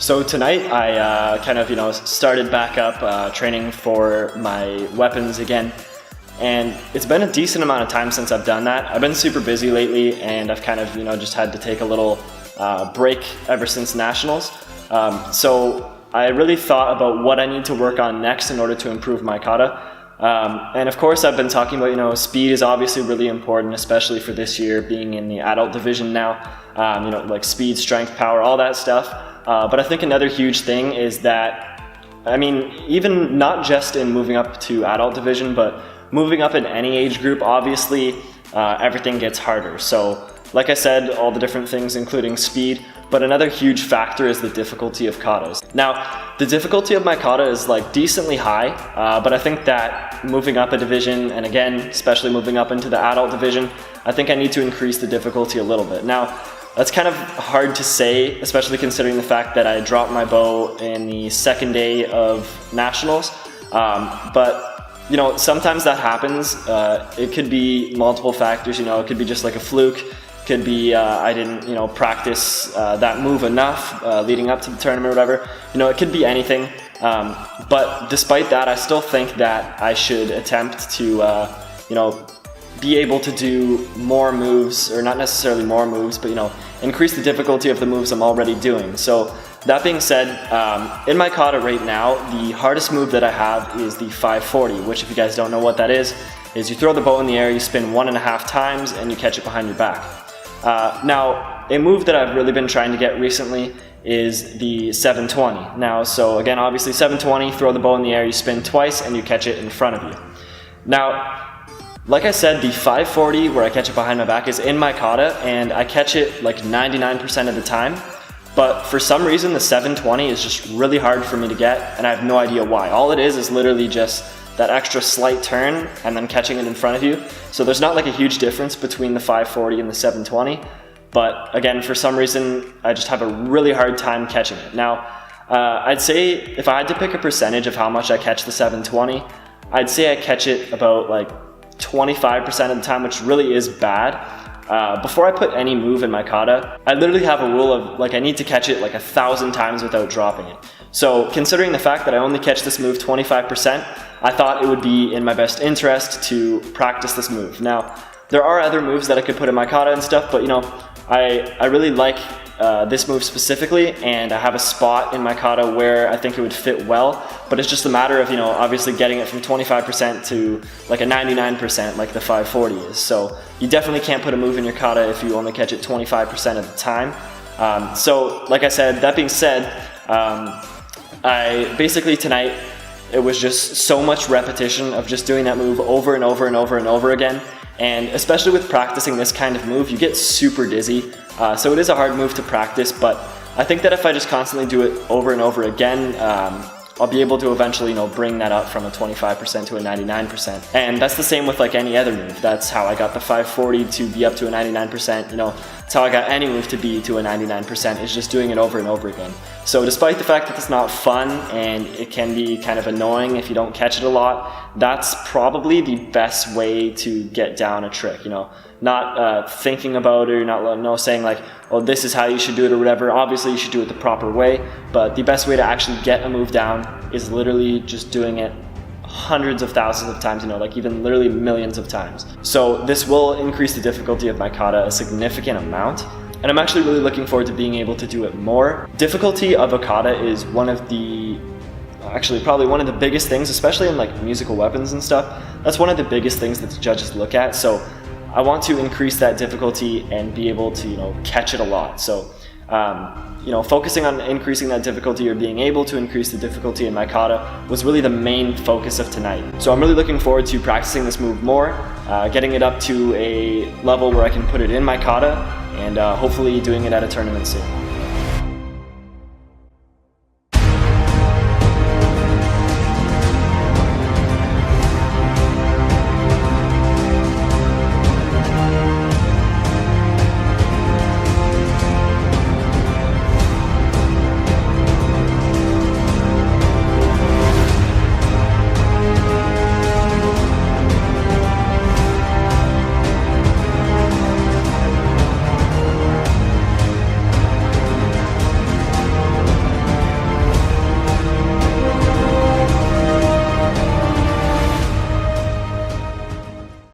So tonight I kind of, started back up training for my weapons again. And it's been a decent amount of time since I've done that. I've been super busy lately, and I've kind of, just had to take a little break ever since Nationals. So I really thought about what I need to work on next in order to improve my kata. And of course I've been talking about, speed is obviously really important, especially for this year being in the adult division now, like speed, strength, power, all that stuff. But I think another huge thing is that, even not just in moving up to adult division, but moving up in any age group, obviously everything gets harder. So like I said, all the different things including speed, but another huge factor is the difficulty of katas. Now, the difficulty of my kata is like decently high, but I think that moving up a division, and again, especially moving up into the adult division, I think I need to increase the difficulty a little bit. Now, that's kind of hard to say, especially considering the fact that I dropped my bow in the second day of Nationals, but sometimes that happens. It could be multiple factors, it could be just like a fluke. Could be I didn't, practice that move enough leading up to the tournament or whatever. It could be anything. But despite that, I still think that I should attempt to, be able to do more moves, or not necessarily more moves, but, increase the difficulty of the moves I'm already doing. So that being said, in my kata right now, the hardest move that I have is the 540, which if you guys don't know what that is you throw the bow in the air, you spin 1.5 times, and you catch it behind your back. Now, a move that I've really been trying to get recently is the 720. Now, so again, obviously 720, throw the bow in the air, you spin twice, and you catch it in front of you. Now, like I said, the 540, where I catch it behind my back, is in my kata, and I catch it like 99% of the time. But for some reason, the 720 is just really hard for me to get, and I have no idea why. All it is literally just that extra slight turn and then catching it in front of you. So there's not like a huge difference between the 540 and the 720. But again, for some reason, I just have a really hard time catching it. Now, I'd say if I had to pick a percentage of how much I catch the 720, I'd say I catch it about like 25% of the time, which really is bad. Before I put any move in my kata, I literally have a rule of like I need to catch it like 1,000 times without dropping it. So considering the fact that I only catch this move 25%, I thought it would be in my best interest to practice this move. Now, there are other moves that I could put in my kata and stuff, but I really like this move specifically, and I have a spot in my kata where I think it would fit well, but it's just a matter of, obviously getting it from 25% to like a 99% like the 540 is. So you definitely can't put a move in your kata if you only catch it 25% of the time. So like I said, that being said, I basically tonight, it was just so much repetition of just doing that move over and over and over and over again. And especially with practicing this kind of move, you get super dizzy. So it is a hard move to practice, but I think that if I just constantly do it over and over again, I'll be able to eventually, bring that up from a 25% to a 99%. And that's the same with like any other move. That's how I got the 540 to be up to a 99%. That's how I got any move to be to a 99%, is just doing it over and over again. So despite the fact that it's not fun and it can be kind of annoying if you don't catch it a lot, that's probably the best way to get down a trick, not thinking about it, or not saying like, oh, this is how you should do it or whatever. Obviously you should do it the proper way, but the best way to actually get a move down is literally just doing it hundreds of thousands of times, like even literally millions of times. So this will increase the difficulty of my kata a significant amount, and I'm actually really looking forward to being able to do it more. Difficulty of a kata is probably one of the biggest things, especially in like musical weapons and stuff. That's one of the biggest things that the judges look at. So I want to increase that difficulty and be able to, catch it a lot. So, focusing on increasing that difficulty, or being able to increase the difficulty in my kata, was really the main focus of tonight. So I'm really looking forward to practicing this move more, getting it up to a level where I can put it in my kata, and hopefully doing it at a tournament soon.